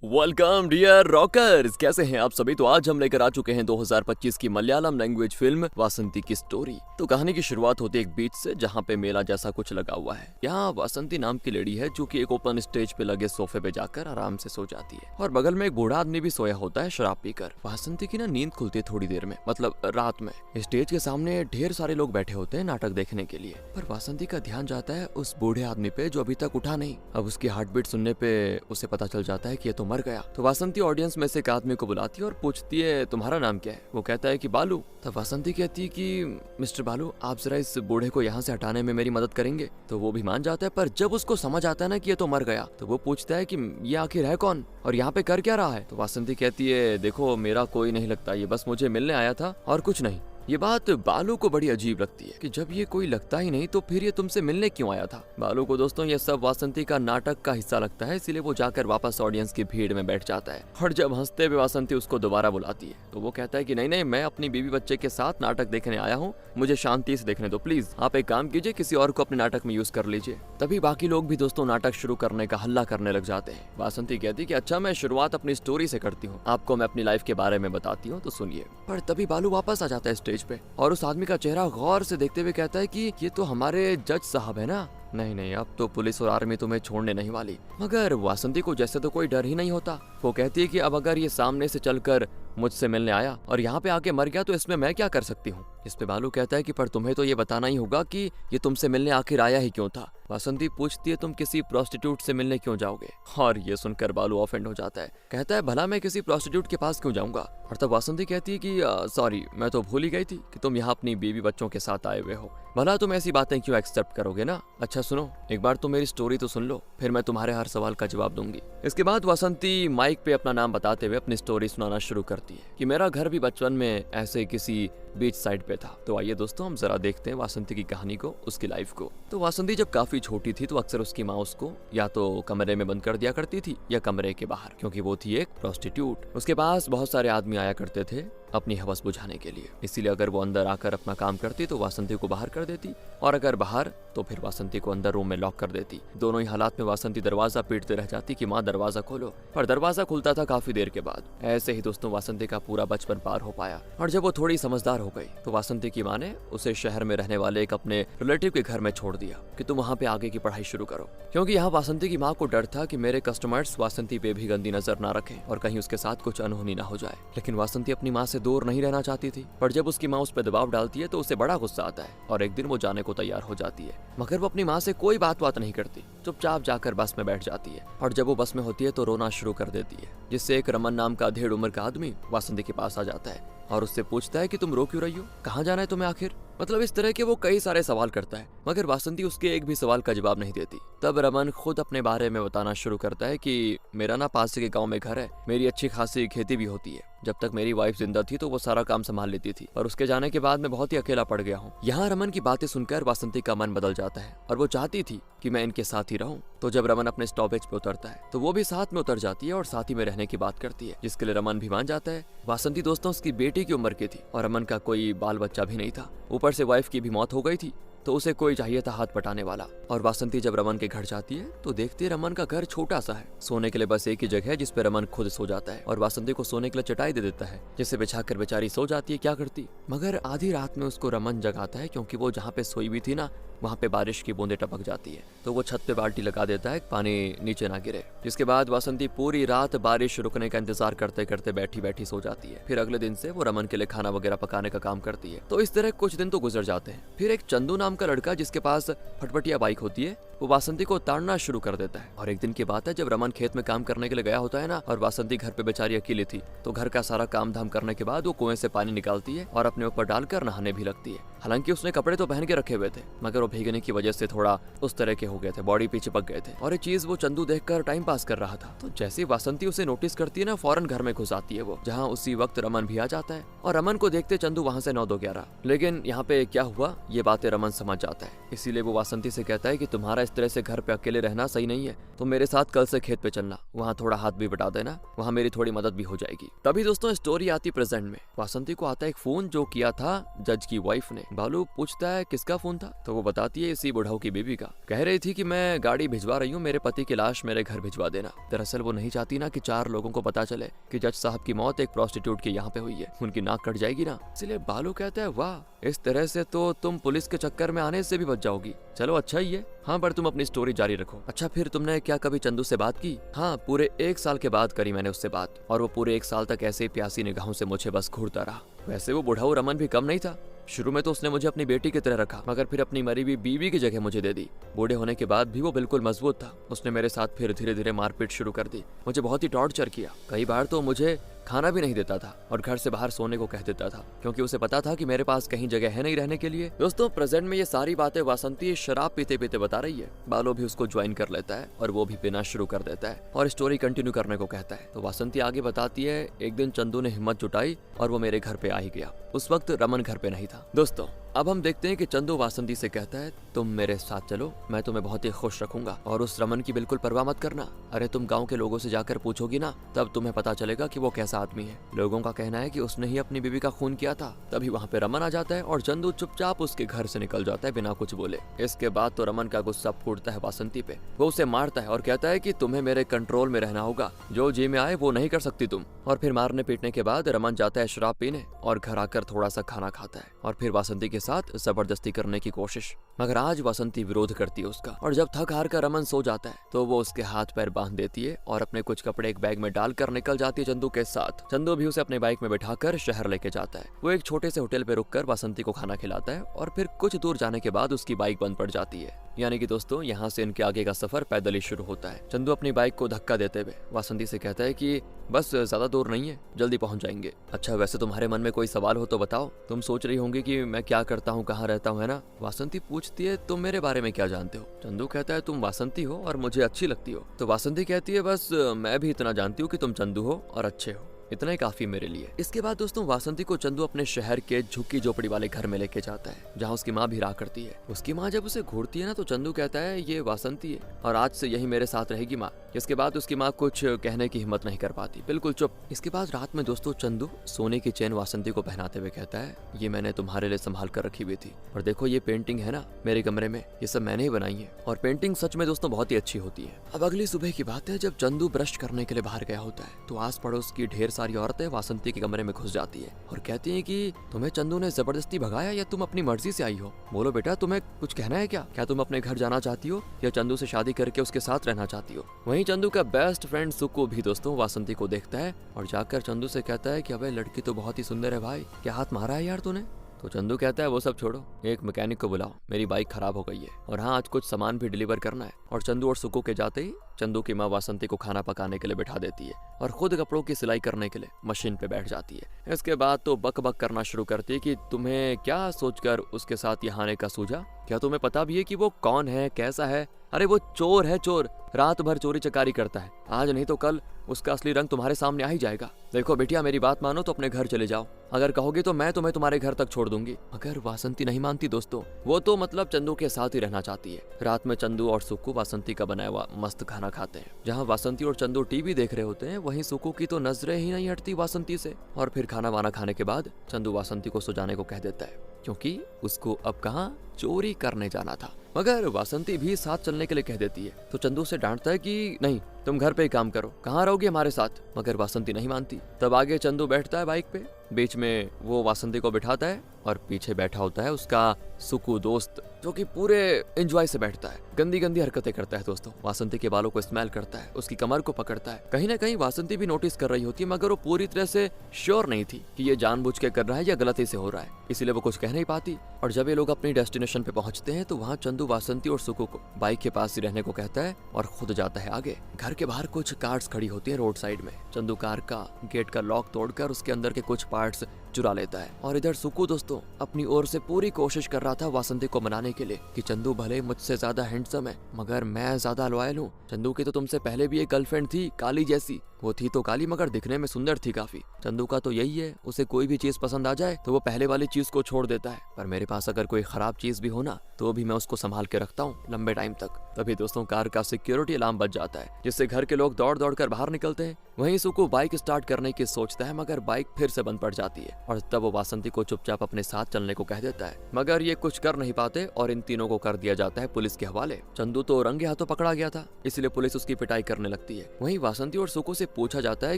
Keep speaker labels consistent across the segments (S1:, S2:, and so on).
S1: Welcome dear rockers, कैसे हैं आप सभी। तो आज हम लेकर आ चुके हैं 2025 की मलयालम लैंग्वेज फिल्म वासंती की स्टोरी। तो कहानी की शुरुआत होती है एक बीच से जहाँ पे मेला जैसा कुछ लगा हुआ है। यहाँ वासंती नाम की लेडी है जो कि एक ओपन स्टेज पे लगे सोफे पे जाकर आराम से सो जाती है और बगल में एक बूढ़ा आदमी भी सोया होता है शराब पीकर। वासंती की ना नींद खुलती है थोड़ी देर में, मतलब रात में। स्टेज के सामने ढेर सारे लोग बैठे होते हैं नाटक देखने के लिए, पर वासंती का ध्यान जाता है उस बूढ़े आदमी पे जो अभी तक उठा नहीं। अब उसकी हार्ट बीट सुनने पे उसे पता चल जाता है कि ये तो मर गया। तो वासंती ऑडियंस में से एक आदमी को बुलाती है और पूछती है तुम्हारा नाम क्या है। वो कहता है कि बालू। तब वासंती कहती है कि मिस्टर बालू, आप जरा इस बूढ़े को यहाँ से हटाने में मेरी मदद करेंगे। तो वो भी मान जाता है, पर जब उसको समझ आता है ना कि ये तो मर गया, तो वो पूछता है कि ये आखिर है कौन और यहाँ पे कर क्या रहा है। तो वासंती कहती है देखो, मेरा कोई नहीं लगता, ये बस मुझे मिलने आया था और कुछ नहीं। ये बात बालू को बड़ी अजीब लगती है कि जब ये कोई लगता ही नहीं तो फिर ये तुमसे मिलने क्यों आया था। बालू को दोस्तों ये सब वासंती का नाटक का हिस्सा लगता है, इसीलिए वो जाकर वापस ऑडियंस की भीड़ में बैठ जाता है। और जब हंसते हुए वासंती उसको दोबारा बुलाती है तो वो कहता है कि नहीं नहीं, मैं अपनी बीवी बच्चे के साथ नाटक देखने आया हूँ, मुझे शांति से देखने दो प्लीज। आप एक काम कीजिए, किसी और को अपने नाटक में यूज कर लीजिए। तभी बाकी लोग भी दोस्तों नाटक शुरू करने का हल्ला करने लग जाते हैं। वासंती कहती है कि अच्छा, मैं शुरुआत अपनी स्टोरी से करती हूँ, आपको मैं अपनी लाइफ के बारे में बताती हूँ तो सुनिए। पर तभी बालू वापस आ जाता है स्टेज पे और उस आदमी का चेहरा गौर से देखते हुए कहता है कि ये तो हमारे जज साहब है ना। नहीं नहीं, अब तो पुलिस और आर्मी तुम्हें छोड़ने नहीं वाली। मगर वासंती को जैसे तो कोई डर ही नहीं होता। वो कहती है कि अब अगर ये सामने से चलकर मुझसे मिलने आया और यहाँ पे आके मर गया तो इसमें मैं क्या कर सकती हूँ। इस पे बालू कहता है कि पर तुम्हें तो ये बताना ही होगा कि ये तुमसे मिलने आखिर आया ही क्यों था। वासंती पूछती है तुम किसी प्रोस्टिट्यूट से मिलने क्यों जाओगे। और ये सुनकर बालू ऑफेंड हो जाता है, कहता है भला मैं किसी प्रोस्टिट्यूट के पास क्यों जाऊंगा। और तब वासंती कहती है कि सॉरी, मैं तो भूल ही गई थी कि तुम यहाँ अपनी बीवी बच्चों के साथ आए हुए हो। भला तुम ऐसी बातें क्यों एक्सेप्ट करोगे ना। अच्छा सुनो, एक बार तो मेरी स्टोरी तो सुन लो, फिर मैं तुम्हारे हर सवाल का जवाब दूंगी। इसके बाद वासंती माइक पे अपना नाम बताते हुए अपनी स्टोरी सुनाना शुरू करती है कि मेरा घर भी बचपन में ऐसे किसी बीच साइड पे था। तो आइए दोस्तों हम जरा देखते हैं वासंती की कहानी को, उसकी लाइफ को। तो वासंती जब काफी छोटी थी तो अक्सर उसकी माँ उसको या तो कमरे में बंद कर दिया करती थी या कमरे के बाहर, क्योंकि वो थी एक प्रोस्टिट्यूट। उसके पास बहुत सारे आदमी आया करते थे अपनी हवस बुझाने के लिए, इसीलिए अगर वो अंदर आकर अपना काम करती तो वासंती को बाहर कर देती, और अगर बाहर तो फिर वासंती को अंदर रूम में लॉक कर देती। दोनों ही हालात में वासंती दरवाजा पीटते रह जाती कि माँ दरवाजा खोलो, पर दरवाजा खुलता था काफी देर के बाद। ऐसे ही दोस्तों वासंती का पूरा बचपन पार हो पाया। और जब वो थोड़ी समझदार हो गई तो वासंती की माँ ने उसे शहर में रहने वाले एक अपने रिलेटिव के घर में छोड़ दिया कि तुम वहाँ पे आगे की पढ़ाई शुरू करो, क्योंकि यहाँ वासंती की माँ को डर था कि मेरे कस्टमर्स वासंती पे भी गंदी नजर ना रखें और कहीं उसके साथ कुछ अनहोनी ना हो जाए। लेकिन वासंती अपनी माँ से दूर नहीं रहना चाहती थी, पर जब उसकी माँ उस पर दबाव डालती है तो उसे बड़ा गुस्सा आता है और एक दिन वो जाने को तैयार हो जाती है। मगर वो अपनी माँ से कोई बात नहीं करती, चुपचाप जाकर बस में बैठ जाती है। और जब वो बस में होती है तो रोना शुरू कर देती है, जिससे एक रमन नाम का अधेड़ उम्र का आदमी वासंती के पास आ जाता है और उससे पूछता है कि तुम रो क्यों रही हो, कहाँ जाना है तुम्हें आखिर। मतलब इस तरह के वो कई सारे सवाल करता है, मगर वासंती उसके एक भी सवाल का जवाब नहीं देती। तब रमन खुद अपने बारे में बताना शुरू करता है कि मेरा ना पास के गांव में घर है, मेरी अच्छी खासी खेती भी होती है। जब तक मेरी वाइफ जिंदा थी तो वो सारा काम संभाल लेती थी, पर उसके जाने के बाद मैं बहुत ही अकेला पड़ गया हूँ। यहाँ रमन की बातें सुनकर वासंती का मन बदल जाता है और वो चाहती थी कि मैं इनके साथ ही रहूं। तो जब रमन अपने स्टॉपेज पे उतरता है तो वो भी साथ में उतर जाती है और साथ ही में रहने की बात करती है, जिसके लिए रमन भी मान जाता है। वासंती दोस्तों उसकी बेटी की उम्र की थी और रमन का कोई बाल बच्चा भी नहीं था, ऊपर से वाइफ की भी मौत हो गई थी, तो उसे कोई चाहिए था हाथ पटाने वाला। और वासंती जब रमन के घर जाती है तो देखती है रमन का घर छोटा सा है, सोने के लिए बस एक ही जगह है जिसपे रमन खुद सो जाता है और वासंती को सोने के लिए चटाई दे देता है, जिसे बिछाकर बेचारी सो जाती है। क्या करती, मगर आधी रात में उसको रमन जगाता है, क्योंकि वो जहाँ पे सोई हुई थी ना वहाँ पे बारिश की बूंदें टपक जाती है। तो वो छत पे बाल्टी लगा देता है पानी नीचे ना गिरे। जिसके बाद वासंती पूरी रात बारिश रुकने का इंतजार करते करते बैठी बैठी सो जाती है। फिर अगले दिन से वो रमन के लिए खाना वगैरह पकाने का काम करती है। तो इस तरह कुछ दिन तो गुजर जाते हैं। फिर एक चंदू नाम का लड़का जिसके पास फटफटिया बाइक होती है, वो वासंती को ताड़ना शुरू कर देता है। और एक दिन की बात है जब रमन खेत में काम करने के लिए गया होता है ना, और वासंती घर पे बेचारी अकेली थी, तो घर का सारा काम धाम करने के बाद वो कुएं से पानी निकालती है और अपने ऊपर डालकर नहाने भी लगती है। हालांकि उसने कपड़े तो पहन के रखे हुए थे, मगर वो भीगने की वजह से थोड़ा उस तरह के हो गए थे, बॉडी पे चिपक गए थे। और ये चीज वो चंदू देखकर टाइम पास कर रहा था। तो जैसे वासंती उसे नोटिस करती है ना, फौरन घर में घुस आती है वो, जहाँ उसी वक्त रमन भी आ जाता है। और रमन को देखते चंदू वहाँ से 9-2-11। लेकिन यहाँ पे क्या हुआ ये बातें रमन समझ जाता है, इसीलिए वो वासंती से कहता है कि तुम्हारा इस तरह से घर पे अकेले रहना सही नहीं है। तुम मेरे साथ कल से खेत पे चलना, वहाँ थोड़ा हाथ भी बटा देना, वहाँ मेरी थोड़ी मदद भी हो जाएगी। तभी दोस्तों स्टोरी आती प्रेजेंट में। वासंती को आता एक फोन जो किया था जज की वाइफ ने। बालू पूछता है किसका फोन था, तो वो बताती है इसी बुढ़ाऊ की बीवी का। कह रही थी कि मैं गाड़ी भिजवा रही हूँ, मेरे पति की लाश मेरे घर भिजवा देना। दरअसल वो नहीं चाहती ना कि 4 लोगों को पता चले कि जज साहब की मौत एक प्रोस्टिट्यूट के यहाँ पे हुई है, उनकी नाक कट जाएगी ना। इसलिए बालू कहता है वाह, इस तरह से तो तुम पुलिस के चक्कर में आने से भी बच जाओगी। चलो अच्छा ही है। हाँ पर तुम अपनी स्टोरी जारी रखो। अच्छा फिर तुमने क्या कभी चंदू से बात की? हाँ, पूरे 1 साल के बाद करी मैंने उससे बात, और वो पूरे 1 साल तक ऐसे ही प्यासी निगाहों से मुझे बस घूरता रहा। वैसे वो बुढ़ाऊ रमन भी कम नहीं था। शुरू में तो उसने मुझे अपनी बेटी की तरह रखा, मगर फिर अपनी मरी हुई बीवी की जगह मुझे दे दी। बूढ़े होने के बाद भी वो बिल्कुल मजबूत था। उसने मेरे साथ फिर धीरे धीरे मारपीट शुरू कर दी, मुझे बहुत ही टॉर्चर किया। कई बार तो मुझे खाना भी नहीं देता था और घर से बाहर सोने को कह देता था, क्योंकि उसे पता था कि मेरे पास कहीं जगह है नहीं रहने के लिए। दोस्तों प्रेजेंट में ये सारी बातें वासंती शराब पीते पीते बता रही है। बालो भी उसको ज्वाइन कर लेता है और वो भी पीना शुरू कर देता है और स्टोरी कंटिन्यू करने को कहता है। तो वासंती आगे बताती है एक दिन चंदू ने हिम्मत जुटाई और वो मेरे घर पे आ ही गया। उस वक्त रमन घर पे नहीं था। दोस्तों अब हम देखते हैं कि चंदू वासंती से कहता है तुम मेरे साथ चलो, मैं तुम्हें बहुत ही खुश रखूंगा और उस रमन की बिल्कुल परवाह मत करना। अरे तुम गांव के लोगों से जाकर पूछोगी ना, तब तुम्हें पता चलेगा कि वो कैसा आदमी है। लोगों का कहना है कि उसने ही अपनी बीवी का खून किया था। तभी वहाँ पे रमन आ जाता है और चंदू चुपचाप उसके घर से निकल जाता है बिना कुछ बोले। इसके बाद तो रमन का गुस्सा फूटता है वासंती पे। वो उसे मारता है और कहता है कि तुम्हें मेरे कंट्रोल में रहना होगा, जो जी में आए वो नहीं कर सकती तुम। और फिर मारने पीटने के बाद रमन जाता है शराब पीने और घर आकर थोड़ा सा खाना खाता है और फिर वासंती के साथ जबरदस्ती करने की कोशिश। मगर आज वासंती विरोध करती है उसका, और जब थक हार कर रमन सो जाता है तो वो उसके हाथ पैर बांध देती है और अपने कुछ कपड़े एक बैग में डालकर निकल जाती है चंदू के साथ। चंदू भी उसे अपने बाइक में बैठाकर शहर लेके जाता है। वो एक छोटे से होटल पे रुककर वासंती को खाना खिलाता है और फिर कुछ दूर जाने के बाद उसकी बाइक बंद पड़ जाती है। यानी कि दोस्तों यहाँ से इनके आगे का सफर पैदल ही शुरू होता है। चंदू अपनी बाइक को धक्का देते हुए वासंती से कहता है कि बस ज्यादा दूर नहीं है, जल्दी पहुंच जाएंगे। अच्छा वैसे तुम्हारे मन में कोई सवाल हो तो बताओ, तुम सोच रही होंगी कि मैं क्या करता हूँ, कहाँ रहता हूँ, है ना? वासंती पूछती है तुम मेरे बारे में क्या जानते हो? चंदू कहता है तुम वासंती हो और मुझे अच्छी लगती हो। तो वासंती कहती है बस मैं भी इतना जानती हूँ कि तुम चंदू हो और अच्छे हो, इतना ही काफी मेरे लिए। इसके बाद दोस्तों वासंती को चंदू अपने शहर के झुग्गी झोपड़ी वाले घर में लेके जाता है, जहाँ उसकी माँ भी रहा करती है। उसकी माँ जब उसे घूरती है ना तो चंदू कहता है ये वासंती है और आज से यही मेरे साथ रहेगी माँ। इसके बाद उसकी माँ कुछ कहने की हिम्मत नहीं कर पाती, बिल्कुल चुप। इसके बाद रात में दोस्तों चंदू सोने की चेन वासंती को पहनाते हुए कहता है ये मैंने तुम्हारे लिए संभाल कर रखी हुई थी, और देखो ये पेंटिंग है ना मेरे कमरे में, ये सब मैंने ही बनाई है। और पेंटिंग सच में दोस्तों बहुत ही अच्छी होती है। अब अगली सुबह की बात है, जब चंदू ब्रश करने के लिए बाहर गया होता है तो आस पड़ोस की ढेर सारी औरतें वासंती के कमरे में घुस जाती है और कहती है कि तुम्हें चंदू ने जबरदस्ती भगाया या तुम अपनी मर्जी से आई हो? बोलो बेटा तुम्हें कुछ कहना है क्या तुम अपने घर जाना चाहती हो या चंदू से शादी करके उसके साथ रहना चाहती हो? वहीं चंदू का बेस्ट फ्रेंड सुक्कू भी दोस्तों वासंती को देखता है और जाकर चंदू से कहता है कि अबे लड़की तो बहुत ही सुंदर है भाई, क्या हाथ मारा है यार तूने? तो चंदू कहता है वो सब छोड़ो, एक मैकेनिक को बुलाओ, मेरी बाइक खराब हो गई है और हाँ आज कुछ सामान भी डिलीवर करना है। और चंदू और सुक्कू के जाते ही चंदू की माँ वासंती को खाना पकाने के लिए बैठा देती है और खुद कपड़ों की सिलाई करने के लिए मशीन पे बैठ जाती है। इसके बाद तो बक बक करना शुरू करती है कि तुम्हें क्या सोचकर उसके साथ यहाँ आने का सूझा? क्या तुम्हें पता भी है कि वो कौन है, कैसा है? अरे वो चोर है, चोर, रात भर चोरी चकारी करता है, आज नहीं तो कल उसका असली रंग तुम्हारे सामने आ ही जाएगा। देखो बेटिया मेरी बात मानो तो अपने घर चले जाओ, अगर कहोगे तो मैं तुम्हें तुम्हारे घर तक छोड़ दूंगी। मगर वासंती नहीं मानती दोस्तों, वो तो मतलब चंदू के साथ ही रहना चाहती है। रात में चंदू और सुक्कू वासंती का बनाया हुआ मस्त खाना खाते हैं। जहाँ वासंती और चंदू टीवी देख रहे होते हैं वहीं सुक्कू की तो नजरें ही नहीं हटती वासंती से। और फिर खाना वाना खाने के बाद चंदू वासंती को सो जाने को कह देता है, क्योंकि उसको अब कहाँ चोरी करने जाना था। मगर वासंती भी साथ चलने के लिए कह देती है तो चंदू से डांटता है कि नहीं तुम घर पे ही काम करो, कहाँ रहोगे हमारे साथ? मगर वासंती नहीं मानती। तब आगे चंदू बैठता है बाइक पे, बीच में वो वासंती को बिठाता है और पीछे बैठा होता है उसका सुक्कू दोस्त, जो कि पूरे एंजॉय से बैठता है, गंदी गंदी हरकतें करता है दोस्तों। वासंती के बालों को स्मेल करता है, उसकी कमर को पकड़ता है। कहीं ना कहीं वासंती भी नोटिस कर रही होती है, मगर वो पूरी तरह से श्योर नहीं थी कि ये जानबूझ के कर रहा है या गलती से हो रहा है, इसीलिए वो कुछ कह नहीं पाती। और जब ये लोग अपनी डेस्टिनेशन पे पहुंचते हैं तो वहाँ चंदू वासंती और सुक्कू को बाइक के पास ही रहने को कहता है और खुद जाता है आगे। घर के बाहर कुछ कार्स खड़ी होती है रोड साइड में। चंदू कार का गेट का लॉक तोड़कर उसके अंदर के कुछ पार्ट्स चुरा लेता है। और इधर सुकु दोस्तों अपनी ओर से पूरी कोशिश कर रहा था वासंती को मनाने के लिए कि चंदू भले मुझसे ज्यादा हैंडसम है मगर मैं ज्यादा लॉयल हूँ। चंदू की तो तुमसे पहले भी एक गर्लफ्रेंड थी काली जैसी, वो थी तो काली मगर दिखने में सुंदर थी काफी। चंदू का तो यही है, उसे कोई भी चीज पसंद आ जाए तो वो पहले वाली चीज को छोड़ देता है। पर मेरे पास अगर कोई खराब चीज भी हो ना तो भी मैं उसको संभाल के रखता हूँ लंबे टाइम तक। तभी दोस्तों कार का सिक्योरिटी अलार्म बज जाता है जिससे घर के लोग दौड़ दौड़ कर बाहर निकलते हैं। वहीं सुकु बाइक स्टार्ट करने की सोचता है मगर बाइक फिर से बंद पड़ जाती है और तब वो वासंती को चुपचाप अपने साथ चलने को कह देता है। मगर ये कुछ कर नहीं पाते और इन तीनों को कर दिया जाता है पुलिस के हवाले। चंदू तो रंगे हाथों पकड़ा गया था इसलिए पुलिस उसकी पिटाई करने लगती है। वहीं वासंती और सुकु से पूछा जाता है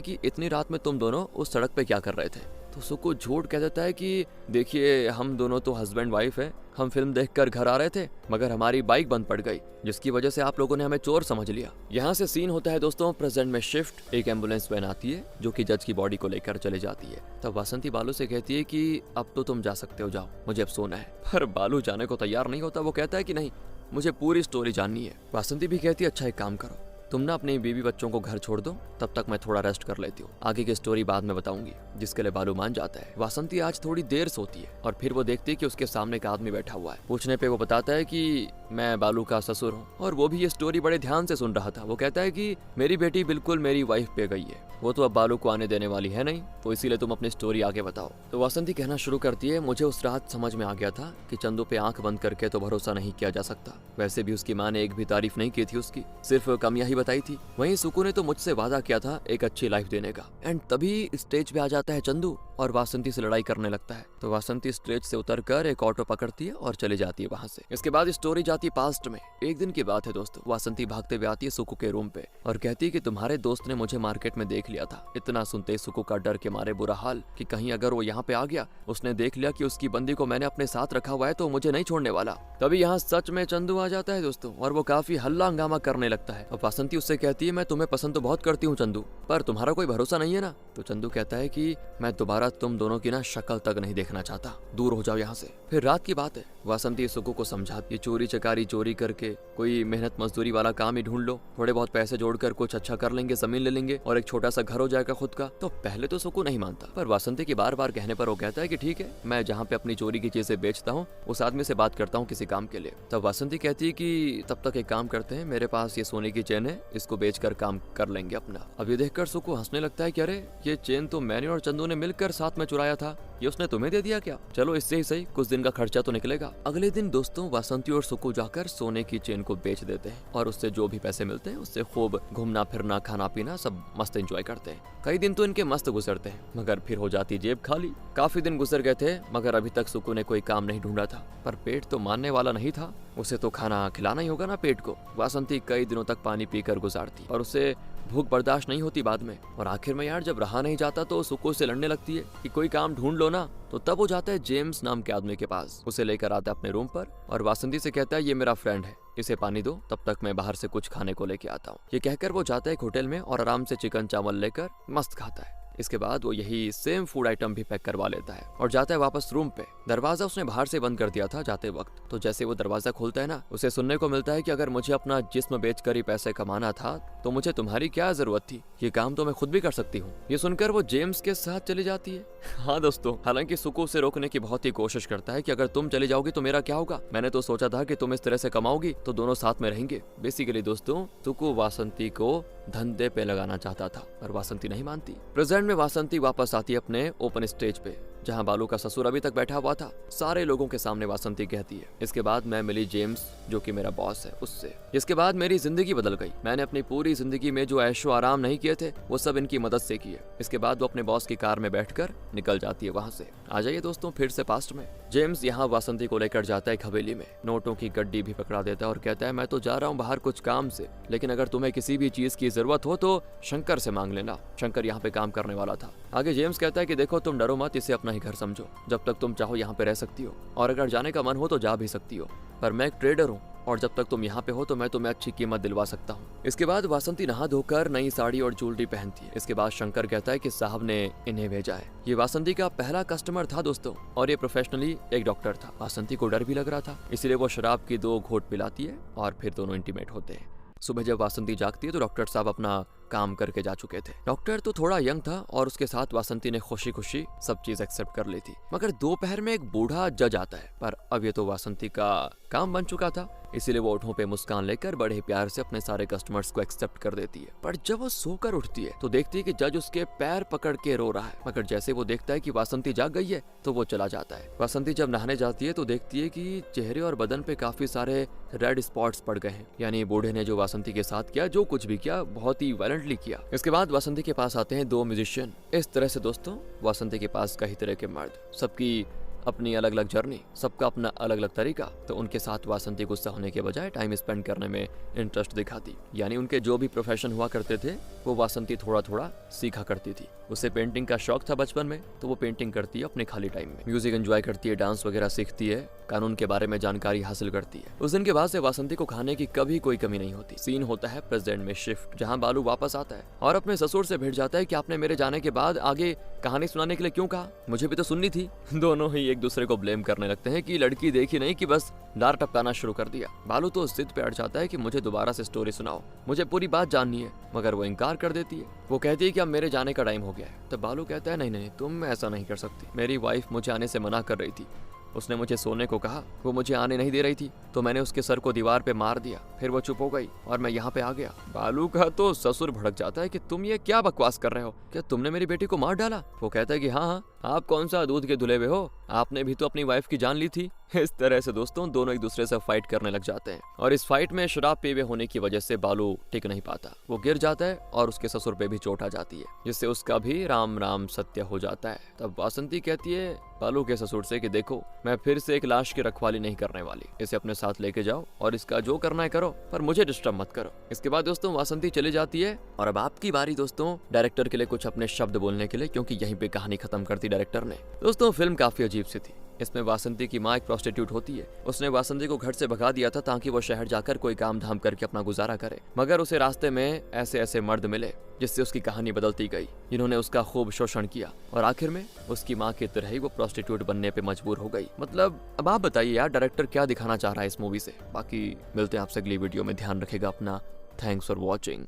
S1: कि इतनी रात में तुम दोनों उस सड़क पे क्या कर रहे थे? तो सुकु झूठ कह देता है कि देखिए हम दोनों तो हस्बैंड वाइफ है, हम फिल्म देखकर घर आ रहे थे मगर हमारी बाइक बंद पड़ गई जिसकी वजह से आप लोगों ने हमें चोर समझ लिया। यहाँ से सीन होता है दोस्तों प्रेजेंट में शिफ्ट। एक एम्बुलेंस वैन आती है जो कि जज की बॉडी को लेकर चले जाती है। तब वासंती बालू से कहती है कि अब तो तुम जा सकते हो, जाओ मुझे अब सोना है। पर बालू जाने को तैयार नहीं होता, वो कहता है कि नहीं मुझे पूरी स्टोरी जाननी है। वासंती भी कहती है अच्छा एक काम करो, तुम ना अपनी बीवी बच्चों को घर छोड़ दो, तब तक मैं थोड़ा रेस्ट कर लेती हूँ, आगे की स्टोरी बाद में बताऊंगी। जिसके लिए बालू मान जाता है। वासंती आज थोड़ी देर सोती है और फिर वो देखती है कि उसके सामने एक आदमी बैठा हुआ है। पूछने पे वो बताता है कि मैं बालू का ससुर हूँ और वो भी ये स्टोरी बड़े ध्यान से सुन रहा था। वो कहता है कि मेरी बेटी बिल्कुल मेरी वाइफ पे गई है, वो तो अब बालू को आने देने वाली है नहीं, तो इसीलिए तुम अपनी स्टोरी आगे बताओ। तो वासंती कहना शुरू करती है मुझे उस रात समझ में आ गया था कि चंदू पे आंख बंद करके तो भरोसा नहीं किया जा सकता। वैसे भी उसकी माँ ने एक भी तारीफ नहीं की थी उसकी, सिर्फ कमियां ही बताई थी। वहीं सुकु ने तो मुझसे वादा किया था एक अच्छी लाइफ देने का। एंड तभी स्टेज पे आ जाता है चंदू और वासंती से लड़ाई करने लगता है। तो वासंती स्टेज से उतरकर एक ऑटो पकड़ती है और चली जाती है वहां से। इसके बाद स्टोरी जाती है पास्ट में। एक दिन की बात है दोस्तों, वासंती भागते हुए आती है सुकु के रूम पे और कहती है कि तुम्हारे दोस्त ने मुझे मार्केट में देख लिया था। इतना सुनते ही सुकु का डर के मारे बुरा हाल कि कहीं अगर वो यहाँ पे आ गया, उसने देख लिया कि उसकी बंदी को मैंने अपने साथ रखा हुआ है तो मुझे नहीं छोड़ने वाला। तभी यहाँ सच में चंदू आ जाता है दोस्तों और वो काफी हल्ला हंगामा करने लगता है। और वासंती उससे कहती है मैं तुम्हें पसंद तो बहुत करती हूँ चंदू, पर तुम्हारा कोई भरोसा नहीं है ना? तो चंदू कहता है कि मैं दोबारा तुम दोनों की ना शक्ल तक नहीं देखना चाहता, दूर हो जाओ यहाँ से। फिर रात की बात है, वासंती सुकु को समझाती है चोरी चकारी चोरी करके कोई मेहनत मजदूरी वाला काम ही ढूंढ लो, थोड़े बहुत पैसे जोड़कर कुछ अच्छा कर लेंगे, जमीन ले लेंगे और एक छोटा सा घर हो जाएगा खुद का। तो पहले तो सुकु नहीं मानता, पर वासंती की बार बार कहने पर वो कहता है कि ठीक है, मैं जहाँ पे अपनी चोरी की चीजें बेचता हूँ उस आदमी से बात करता हूँ किसी काम के लिए। तब वासंती कहती है कि तब तक एक काम करते हैं, मेरे पास ये सोने की चेन है, इसको बेचकर काम कर लेंगे अपना। अब ये देखकर सुकु हंसने लगता है कि अरे ये चेन तो मैंने और चंदू ने मिलकर साथ में चुराया था, ये उसने तुम्हें दे दिया क्या? चलो इससे ही सही कुछ दिन का खर्चा तो निकलेगा। अगले दिन दोस्तों वासंती और सुकु जाकर सोने की चेन को बेच देते हैं और उससे जो भी पैसे मिलते हैं उससे खूब घूमना फिरना खाना पीना सब मस्त एंजॉय करते हैं। कई दिन तो इनके मस्त गुजरते हैं मगर फिर हो जाती जेब खाली। काफी दिन गुजर गए थे मगर अभी तक सुकु ने कोई काम नहीं ढूंढा था, पर पेट तो मानने वाला नहीं था, उसे तो खाना खिलाना ही होगा ना पेट को। वासंती कई दिनों तक पानी पीकर गुजारती और उसे भूख बर्दाश्त नहीं होती बाद में। और आखिर में यार जब रहा नहीं जाता तो सुकु से लड़ने लगती है कि कोई काम ढूंढ लो ना। तो तब वो जाता है जेम्स नाम के आदमी के पास, उसे लेकर आता है अपने रूम पर और वासंती से कहता है ये मेरा फ्रेंड है, इसे पानी दो, तब तक मैं बाहर से कुछ खाने को लेके आता हूँ। ये कहकर वो जाता है एक होटल में और आराम से चिकन चावल लेकर मस्त खाता है। इसके बाद वो यही सेम फूड आइटम भी पैक करवा लेता है और जाता है वापस रूम पे। दरवाजा उसने बाहर से बंद कर दिया था जाते वक्त, तो जैसे वो दरवाजा खोलता है ना, उसे सुनने को मिलता है कि अगर मुझे अपना जिस्म बेचकर ही पैसे कमाना था तो मुझे तुम्हारी क्या जरूरत थी, ये काम तो मैं खुद भी कर सकती हूँ। ये सुनकर वो जेम्स के साथ चली जाती है। हाँ दोस्तों, हालांकि सुकु उसे रोकने की बहुत ही कोशिश करता है कि अगर तुम चली जाओगी तो मेरा क्या होगा, मैंने तो सोचा था कि तुम इस तरह से कमाओगी तो दोनों साथ में रहेंगे। बेसिकली दोस्तों सुकु वासंती को धंधे पे लगाना चाहता था और वासंती नहीं मानती। प्रेजेंट में वासंती वापस आती है अपने ओपन स्टेज पे जहां बालू का ससुर अभी तक बैठा हुआ था। सारे लोगों के सामने वासंती कहती है इसके बाद मैं मिली जेम्स जो कि मेरा बॉस है उससे, इसके बाद मेरी जिंदगी बदल गई। मैंने अपनी पूरी जिंदगी में जो ऐशो आराम नहीं किए थे वो सब इनकी मदद से किए। इसके बाद वो अपने बॉस की कार में बैठकर निकल जाती है वहां से। आ जाइए दोस्तों फिर से पास्ट में। जेम्स यहाँ वासंती को लेकर जाता है एक हवेली में, नोटों की गड्डी भी पकड़ा देता है और कहता है मैं तो जा रहा हूँ बाहर कुछ काम से, लेकिन अगर तुम्हें किसी भी चीज की जरूरत हो तो शंकर से मांग लेना। शंकर यहाँ पे काम करने वाला था। आगे जेम्स कहता है कि देखो तुम डरो मत, इसे अपना ही घर समझो, जब तक तुम चाहो यहाँ पे रह सकती हो और अगर जाने का मन हो तो जा भी सकती हो, पर मैं एक ट्रेडर हूँ और जब तक तुम यहाँ पे हो तो मैं तुम्हें अच्छी कीमत दिलवा सकता हूँ। इसके बाद वासंती नहा धोकर नई साड़ी और ज्वेलरी पहनती है। इसके बाद शंकर कहता है कि साहब ने इन्हें भेजा है। ये वासंती का पहला कस्टमर था दोस्तों और ये प्रोफेशनली एक डॉक्टर था। वासंती को डर भी लग रहा था, इसलिए वो शराब की 2 घोट पिलाती है और फिर दोनों इंटीमेट होते हैं। सुबह जब वासंती जागती है तो डॉक्टर साहब अपना काम करके जा चुके थे। डॉक्टर तो थोड़ा यंग था और उसके साथ वासंती ने खुशी खुशी सब चीज एक्सेप्ट कर ली थी। मगर दोपहर में एक बूढ़ा जज आता है, पर अब ये तो वासंती का काम बन चुका था, इसीलिए वो होठों पे मुस्कान लेकर बड़े प्यार से अपने सारे कस्टमर्स को एक्सेप्ट कर देती है। पर जब वो सोकर उठती है तो देखती है कि जज उसके पैर पकड़ के रो रहा है। मगर जैसे वो देखता है कि वासंती जाग गई है तो वो चला जाता है। वासंती जब नहाने जाती है तो देखती है कि चेहरे और बदन पे काफी सारे रेड स्पॉट्स पड़ गए हैं, यानी बूढ़े ने जो वासंती के साथ किया, जो कुछ भी किया, बहुत ही वायलेंटली किया। इसके बाद वासंती के पास आते हैं 2 म्यूजिशियन। इस तरह से दोस्तों वासंती के पास कई तरह के मर्द, सबकी अपनी अलग अलग जर्नी, सबका अपना अलग अलग तरीका, तो उनके साथ वासंती गुस्सा होने के बजाय टाइम स्पेंड करने में इंटरेस्ट दिखाती। यानी उनके जो भी प्रोफेशन हुआ करते थे वो वासंती थोड़ा थोड़ा सीखा करती थी। उसे पेंटिंग का शौक था बचपन में, तो वो पेंटिंग करती है अपने खाली टाइम में, म्यूजिक एंजॉय करती है, डांस वगैरह सीखती है, कानून के बारे में जानकारी हासिल करती है। उस दिन के बाद से वासंती को खाने की कभी कोई कमी नहीं होती। सीन होता है प्रेजेंट में शिफ्ट, जहाँ बालू वापस आता है और अपने ससुर से भिड़ जाता है कि आपने मेरे जाने के बाद आगे कहानी सुनाने के लिए क्यों कहा, मुझे भी तो सुननी थी। दोनों ही एक दूसरे को ब्लेम करने लगते हैं कि लड़की देखी नहीं कि बस डार टपकाना शुरू कर दिया। बालू तो जिद पे अड़ जाता है कि मुझे दोबारा से स्टोरी सुनाओ, मुझे पूरी बात जाननी है, मगर वो इनकार कर देती है। वो कहती है कि अब मेरे जाने का टाइम हो गया है। तो बालू कहता है नहीं नहीं, तुम ऐसा नहीं कर सकती, मेरी वाइफ मुझे आने से मना कर रही थी, उसने मुझे सोने को कहा, वो मुझे आने नहीं दे रही थी, तो मैंने उसके सर को दीवार पे मार दिया, फिर वो चुप हो गई और मैं यहाँ पे आ गया। बालू का तो ससुर भड़क जाता है कि तुम ये क्या बकवास कर रहे हो, क्या तुमने मेरी बेटी को मार डाला। वो कहता है कि हाँ, आप कौन सा दूध के धुले हुए हो, आपने भी तो अपनी वाइफ की जान ली थी। इस तरह से दोस्तों दोनों एक दूसरे से फाइट करने लग जाते हैं और इस फाइट में शराब पीवे होने की वजह से बालू टिक नहीं पाता, वो गिर जाता है और उसके ससुर पे भी चोट आ जाती है, जिससे उसका भी राम राम सत्य हो जाता है। तब वासंती कहती है बालू के ससुर से कि देखो, मैं फिर से एक लाश की रखवाली नहीं करने वाली, इसे अपने साथ लेके जाओ और इसका जो करना है करो, पर मुझे डिस्टर्ब मत करो। इसके बाद दोस्तों वासंती चली जाती है और अब आपकी बारी दोस्तों डायरेक्टर के लिए कुछ अपने शब्द बोलने के लिए, क्योंकि यहीं पे कहानी खत्म कर दी डायरेक्टर ने। दोस्तों फिल्म काफी अजीब सी थी। इसमें वासंती की माँ एक प्रोस्टिट्यूट होती है। उसने वासंती को घर से भगा दिया था ताकि वो शहर जाकर कोई काम धाम करके अपना गुजारा करे, मगर उसे रास्ते में ऐसे ऐसे मर्द मिले जिससे उसकी कहानी बदलती गई, जिन्होंने उसका खूब शोषण किया और आखिर में उसकी माँ की तरह ही वो प्रोस्टिट्यूट बनने पे मजबूर हो गई। मतलब अब आप बताइए यार, डायरेक्टर क्या दिखाना चाह रहा है इस मूवी से। बाकी मिलते हैं आपसे अगली वीडियो में, ध्यान रखेगा अपना। Thanks for watching.